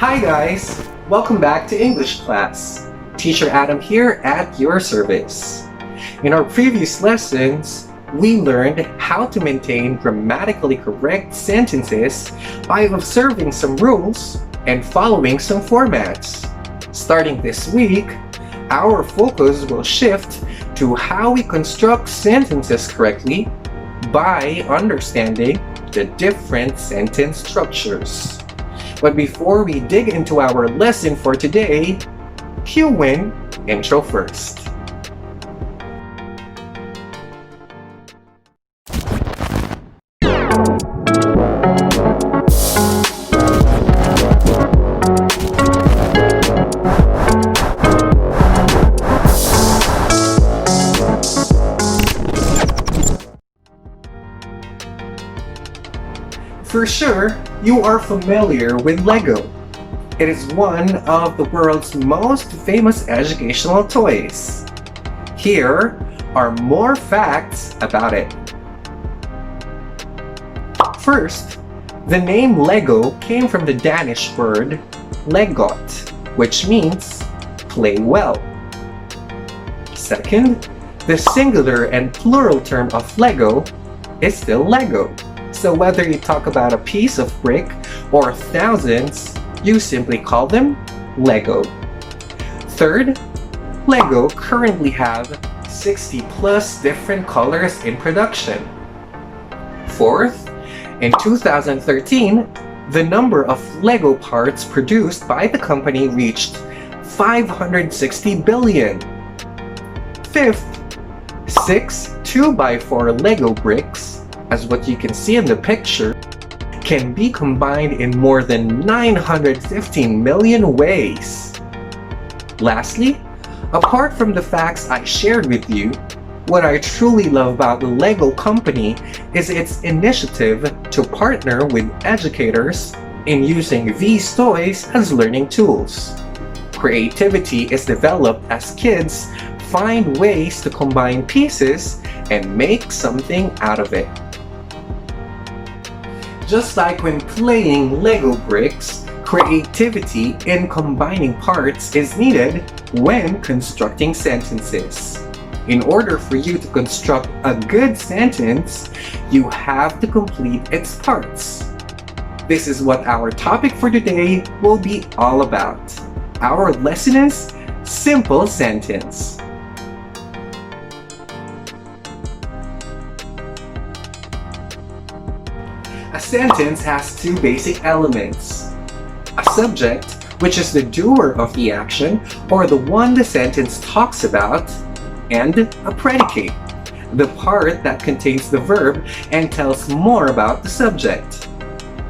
Hi guys! Welcome back to English class. Teacher Adam here at your service. In our previous lessons, we learned how to maintain grammatically correct sentences by observing some rules and following some formats. Starting this week, our focus will shift to how we construct sentences correctly by understanding the different sentence structures. But before we dig into our lesson for today, cue in intro first. For sure, you are familiar with Lego. It is one of the world's most famous educational toys. Here are more facts about it. First, the name Lego came from the Danish word legot, which means play well. Second, the singular and plural term of Lego is still Lego. So whether you talk about a piece of brick or thousands, you simply call them Lego. Third, Lego currently have 60 plus different colors in production. Fourth, in 2013, the number of Lego parts produced by the company reached 560 billion. Fifth, 6 2x4 Lego bricks, as what you can see in the picture, can be combined in more than 915 million ways. Lastly, apart from the facts I shared with you, what I truly love about the Lego company is its initiative to partner with educators in using these toys as learning tools. Creativity is developed as kids find ways to combine pieces and make something out of it. Just like when playing Lego bricks, creativity in combining parts is needed when constructing sentences. In order for you to construct a good sentence, you have to complete its parts. This is what our topic for today will be all about. Our lesson is simple sentence. A sentence has two basic elements: a subject, which is the doer of the action or the one the sentence talks about, and a predicate, the part that contains the verb and tells more about the subject.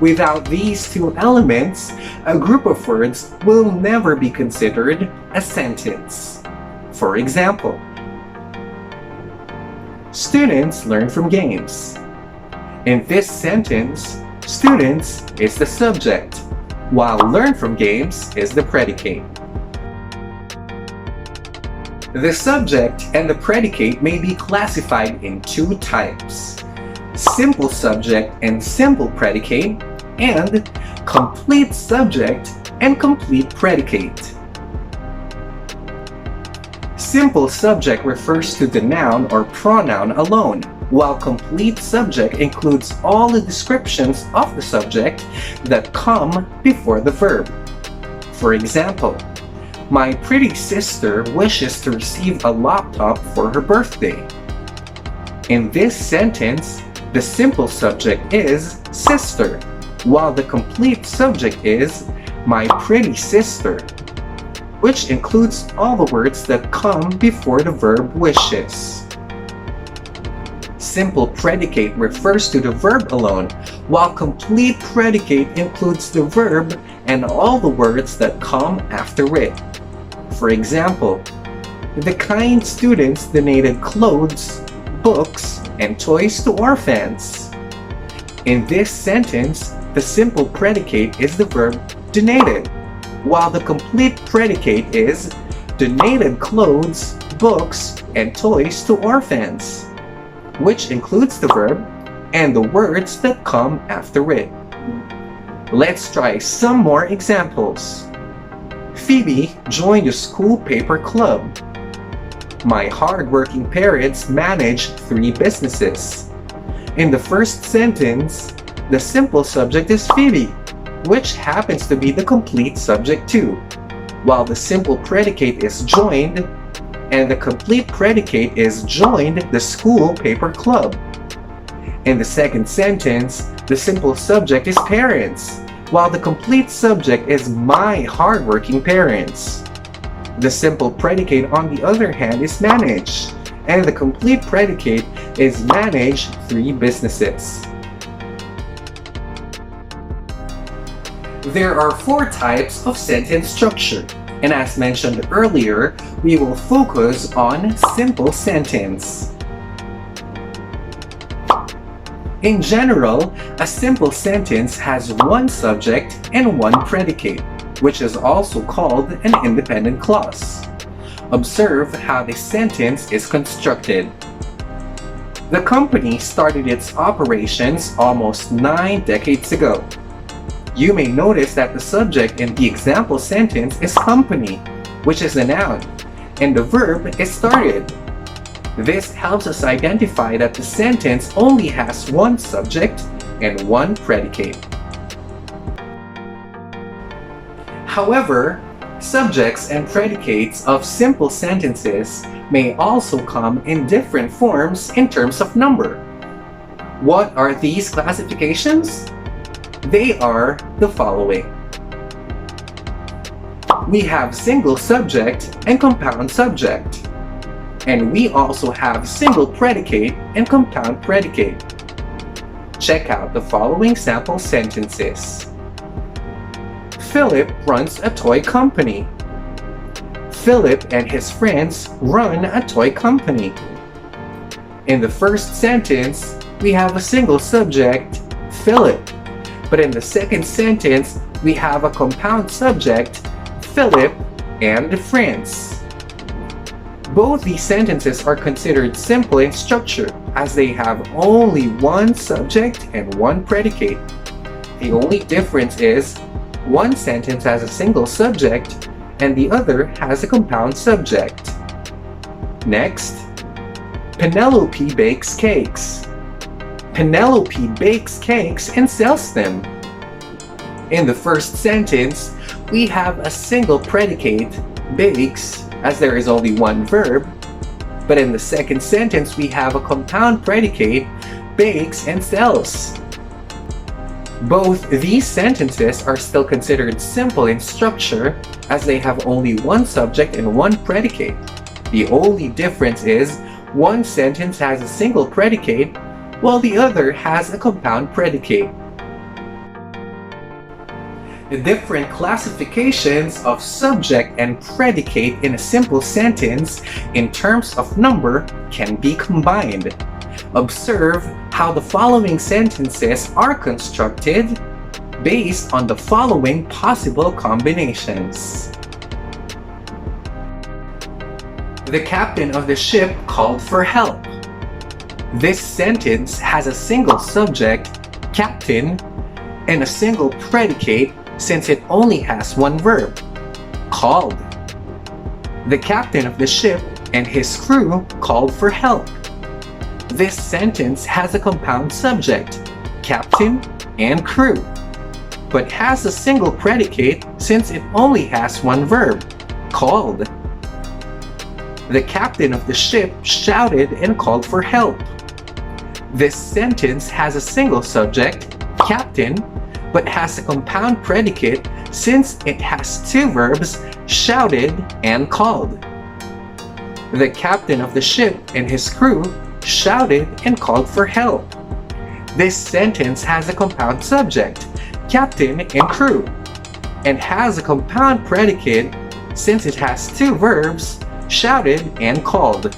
Without these two elements, a group of words will never be considered a sentence. For example, students learn from games. In this sentence, students is the subject, while learn from games is the predicate. The subject and the predicate may be classified in two types: simple subject and simple predicate, and complete subject and complete predicate. Simple subject refers to the noun or pronoun alone, while complete subject includes all the descriptions of the subject that come before the verb. For example, my pretty sister wishes to receive a laptop for her birthday. In this sentence, the simple subject is sister, while the complete subject is my pretty sister, which includes all the words that come before the verb wishes. Simple predicate refers to the verb alone, while complete predicate includes the verb and all the words that come after it. For example, the kind students donated clothes, books, and toys to orphans. In this sentence, the simple predicate is the verb donated, while the complete predicate is donated clothes, books, and toys to orphans, which includes the verb and the words that come after it. Let's try some more examples. Phoebe joined the school paper club. My hardworking parents manage 3 businesses. In the first sentence, the simple subject is Phoebe, which happens to be the complete subject too, while the simple predicate is joined, and the complete predicate is joined the school paper club. In the second sentence, the simple subject is parents, while the complete subject is my hardworking parents. The simple predicate, on the other hand, is manage, and the complete predicate is manage 3 businesses. There are 4 types of sentence structure, and as mentioned earlier, we will focus on simple sentence. In general, a simple sentence has 1 subject and 1 predicate, which is also called an independent clause. Observe how the sentence is constructed. The company started its operations almost 9 decades ago. You may notice that the subject in the example sentence is company, which is a noun, and the verb is started. This helps us identify that the sentence only has 1 subject and 1 predicate. However, subjects and predicates of simple sentences may also come in different forms in terms of number. What are these classifications? They are the following. We have single subject and compound subject. And we also have single predicate and compound predicate. Check out the following sample sentences. Philip runs a toy company. Philip and his friends run a toy company. In the first sentence, we have a single subject, Philip. But in the second sentence, we have a compound subject, Philip and friends. Both these sentences are considered simple in structure as they have only 1 subject and 1 predicate. The only difference is one sentence has a single subject and the other has a compound subject. Next, Penelope bakes cakes. Penelope bakes cakes and sells them. In the first sentence, we have a single predicate, bakes, as there is only 1 verb, but in the second sentence we have a compound predicate, bakes and sells. Both these sentences are still considered simple in structure as they have only 1 subject and 1 predicate. The only difference is one sentence has a single predicate while the other has a compound predicate. The different classifications of subject and predicate in a simple sentence in terms of number can be combined. Observe how the following sentences are constructed based on the following possible combinations. The captain of the ship called for help. This sentence has a single subject, captain, and a single predicate since it only has 1 verb, called. The captain of the ship and his crew called for help. This sentence has a compound subject, captain and crew, but has a single predicate since it only has 1 verb, called. The captain of the ship shouted and called for help. This sentence has a single subject, captain, but has a compound predicate since it has 2 verbs, shouted and called. The captain of the ship and his crew shouted and called for help. This sentence has a compound subject, captain and crew, and has a compound predicate since it has 2 verbs, shouted and called.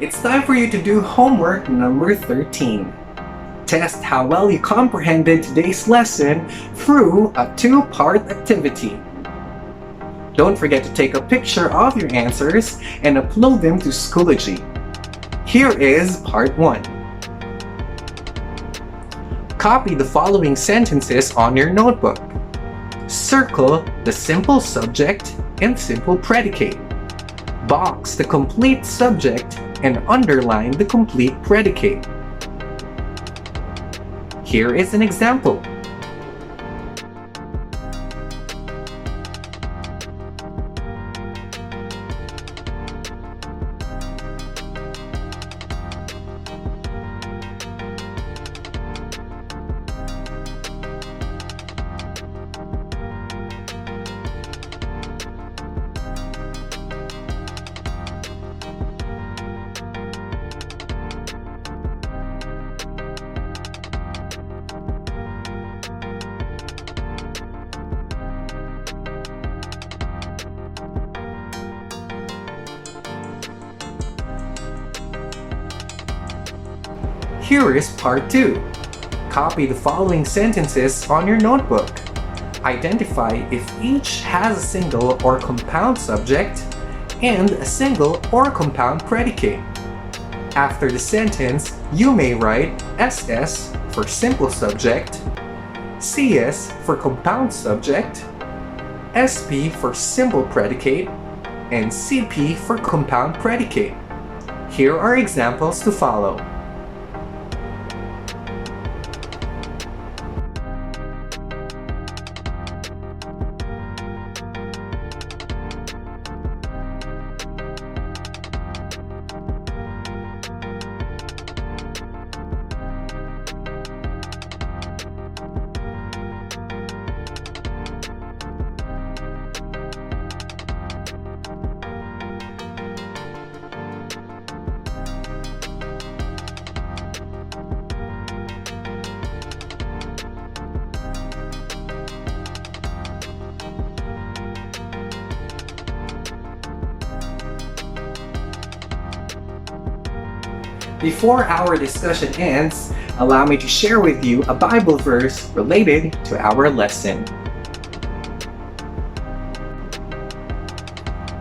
It's time for you to do homework number 13. Test how well you comprehended today's lesson through a 2-part activity. Don't forget to take a picture of your answers and upload them to Schoology. Here is part 1. Copy the following sentences on your notebook. Circle the simple subject and simple predicate. Box the complete subject and underline the complete predicate. Here is an example. Here is part 2. Copy the following sentences on your notebook. Identify if each has a single or compound subject and a single or compound predicate. After the sentence, you may write SS for simple subject, CS for compound subject, SP for simple predicate, and CP for compound predicate. Here are examples to follow. Before our discussion ends, allow me to share with you a Bible verse related to our lesson.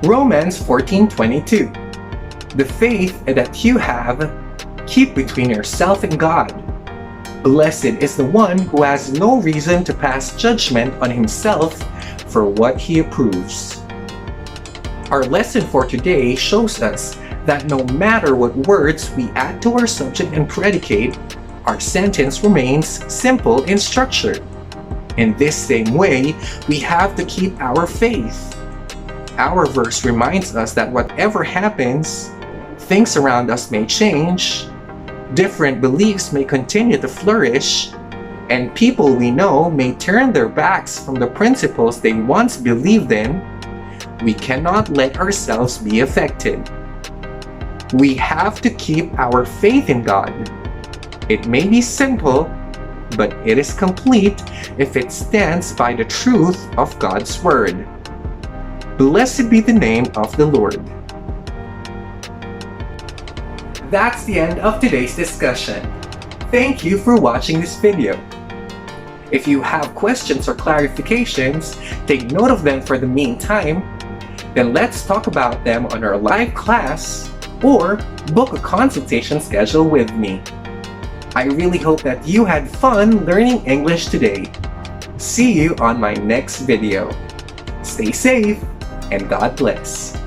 Romans 14:22. The faith that you have, keep between yourself and God. Blessed is the one who has no reason to pass judgment on himself for what he approves. Our lesson for today shows us that no matter what words we add to our subject and predicate, our sentence remains simple in structure. In this same way, we have to keep our faith. Our verse reminds us that whatever happens, things around us may change, different beliefs may continue to flourish, and people we know may turn their backs from the principles they once believed in. We cannot let ourselves be affected. We have to keep our faith in God. It may be simple, but it is complete if it stands by the truth of God's Word. Blessed be the name of the Lord. That's the end of today's discussion. Thank you for watching this video. If you have questions or clarifications, take note of them for the meantime. Then let's talk about them on our live class or book a consultation schedule with me. I really hope that you had fun learning English today. See you on my next video. Stay safe and God bless.